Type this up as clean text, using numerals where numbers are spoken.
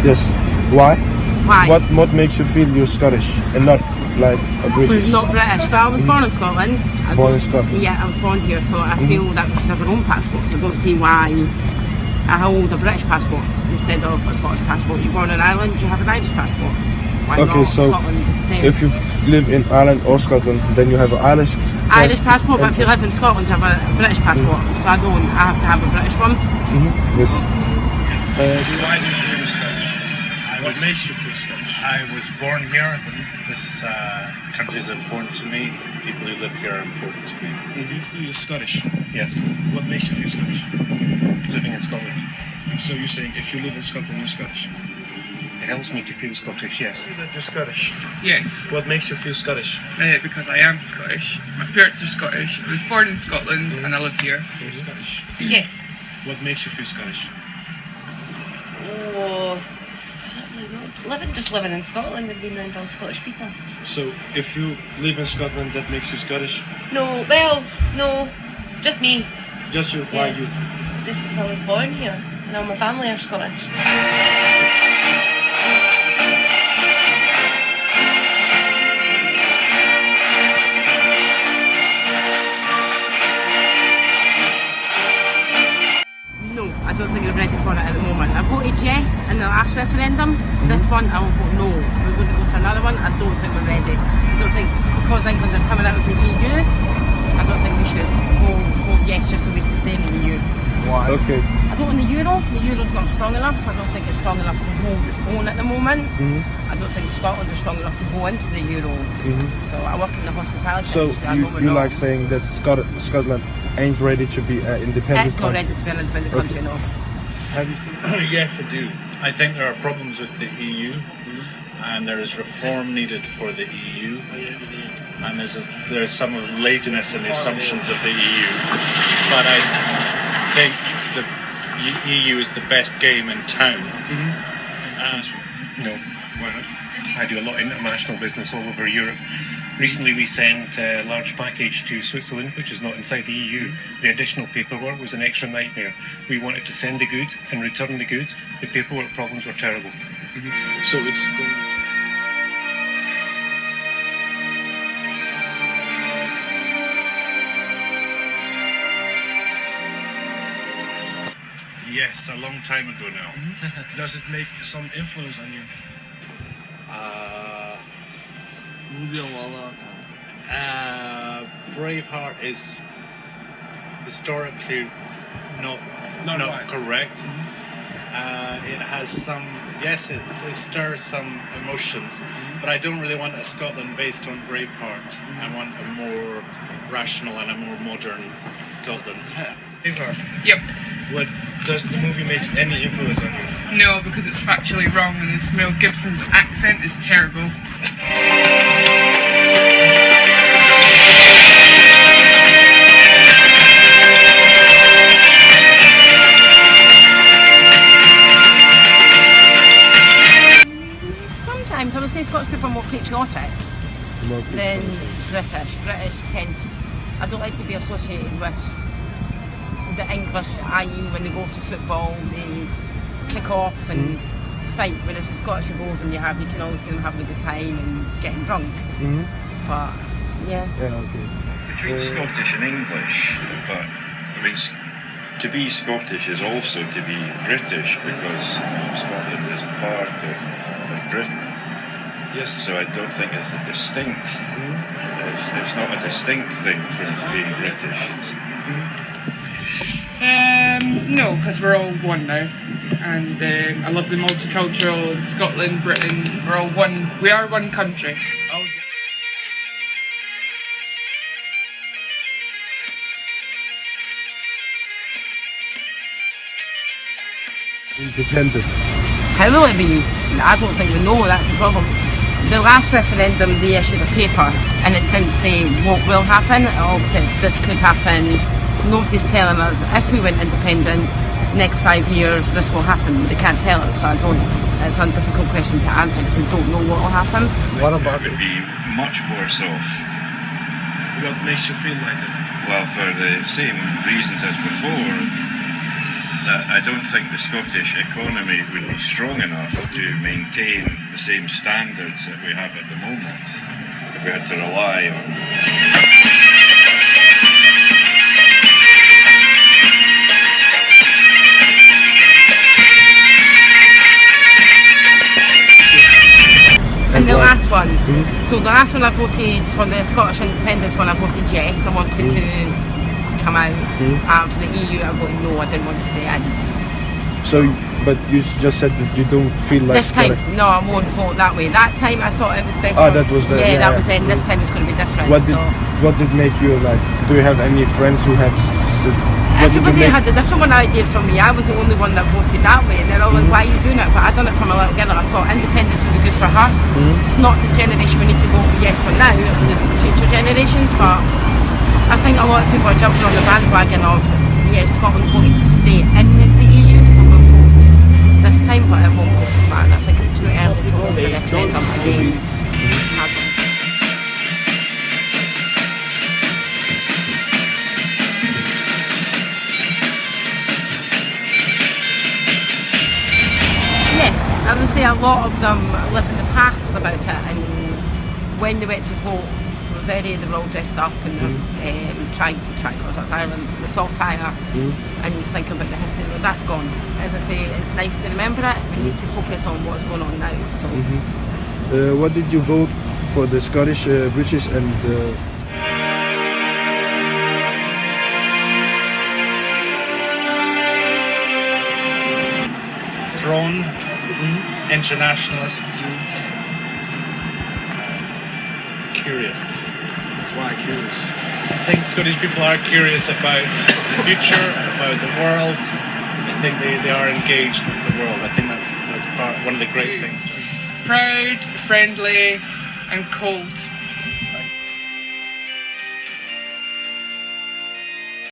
Yes. Why? Why? What makes you feel you're Scottish and not like a British? Not British, but I was born in Scotland. Born in Scotland? Yeah, I was born here, so I feel that we should have our own passports. I don't see why I hold a British passport instead of a Scottish passport. You're born in Ireland, you have an Irish passport. Why Okay, not? so Scotland is the same. if you live in Ireland or Scotland, then you have an Irish passport, but if you live in Scotland, you have a British passport. So I don't. I have to have a British one. Yes. Why do you feel Scottish? What makes you feel Scottish? I was born here. This country is important to me. People who live here are important to me. And you feel Scottish? Yes. What makes you feel Scottish? Living in Scotland. So you're saying if you live in Scotland, you're Scottish? It helps me to feel Scottish, yes. Say that you're Scottish. Yes, What makes you feel Scottish? because I am Scottish. My parents are Scottish. I was born in Scotland and I live here. You're Scottish. Yes. What makes you feel Scottish? Oh, living in Scotland and being around all Scottish people. So if you live in Scotland, that makes you Scottish? No, just me. Just you, why you? Just because I was born here and all my family are Scottish. No, I don't think I'm ready for it at the moment. I voted yes in the last referendum. This one I will vote no. We're going to go to another one. I don't think we're ready. I don't think because England are coming out of the EU, I don't think we should vote yes just so we can stay in the EU. Why? Okay. I don't want the euro. The euro's not strong enough. I don't think it's strong enough to hold its own at the moment. I don't think Scotland is strong enough to go into the euro. So I work in the hospitality So industry. I know we're you not. like saying that Scotland ain't ready to be an independent It's not country? ready to be an independent country, no. Have you seen? Yes, I do. I think there are problems with the EU, and there is reform needed for the EU. And there's some laziness in the assumptions of the EU. But I think the EU is the best game in town. No, why not? I do a lot of international business all over Europe. Recently we sent a large package to Switzerland, which is not inside the EU. The additional paperwork was an extra nightmare. We wanted to send the goods and return the goods. The paperwork problems were terrible. So it's Yes, a long time ago now. does it make some influence on you? Braveheart is historically not right. correct. It has some, yes, it stirs some emotions, but I don't really want a Scotland based on Braveheart. I want a more rational and a more modern Scotland. Eva, Yep. what does the movie make any influence on you? No, because it's factually wrong and it's Mel Gibson's accent is terrible. Sometimes I would say Scottish people are more patriotic than British. British tend, I don't like to be associated with the English, i.e. when they go to football they kick off and fight, whereas the Scottish goals and you can always see them having a good time and getting drunk. But yeah. Okay. Between Scottish and English, but I mean, to be Scottish is also to be British because Scotland is part of Britain. Yes. So I don't think it's a distinct. It's not a distinct thing from being British. No, because we're all one now, and I love the multicultural Scotland, Britain. We're all one. We are one country. Independent. How will it be? I don't think we know, that's the problem. The last referendum they issued a paper and it didn't say what will happen, it all said this could happen. Nobody's telling us if we went independent next 5 years this will happen. They can't tell us, so it's a difficult question to answer because we don't know what will happen. What about It would be much worse off. What makes you feel like that? Well, for the same reasons as before, that I don't think the Scottish economy would be strong enough to maintain the same standards that we have at the moment if we had to rely on. And the last one, so the last one I voted for the Scottish Independence one, I voted yes, I wanted to come out. For the EU I voted no, I didn't want to stay in. So, but you just said that you don't feel like This time, no, I won't vote that way. That time I thought it was better. Ah, that was the, yeah, that was in. This time it's going to be different. What did make you like? Do you have any friends who had? Everybody had a different one idea from me. I was the only one that voted that way, and they're all like, "Why are you doing it?" But I done it from a little girl. I thought independence would be good for her. It's not the generation we need to vote yes for now. It's the future generations. But I think a lot of people are jumping on the bandwagon of Scotland voted to stay in the EU, so we'll vote this time, but I won't vote for that. I think it's too early to hold the referendum again. I would say a lot of them live in the past about it, and when they went to vote, they were all dressed up in the tricolors, that's Ireland, the salt tire, and think about the history. But that's gone. As I say, it's nice to remember it. We need to focus on what's going on now. So, what did you vote for the Scottish, British, and? Throne, internationalist, curious. Why curious? I think Scottish people are curious about the future, about the world. I think they are engaged with the world. I think that's one of the great things. Proud, friendly, and cold.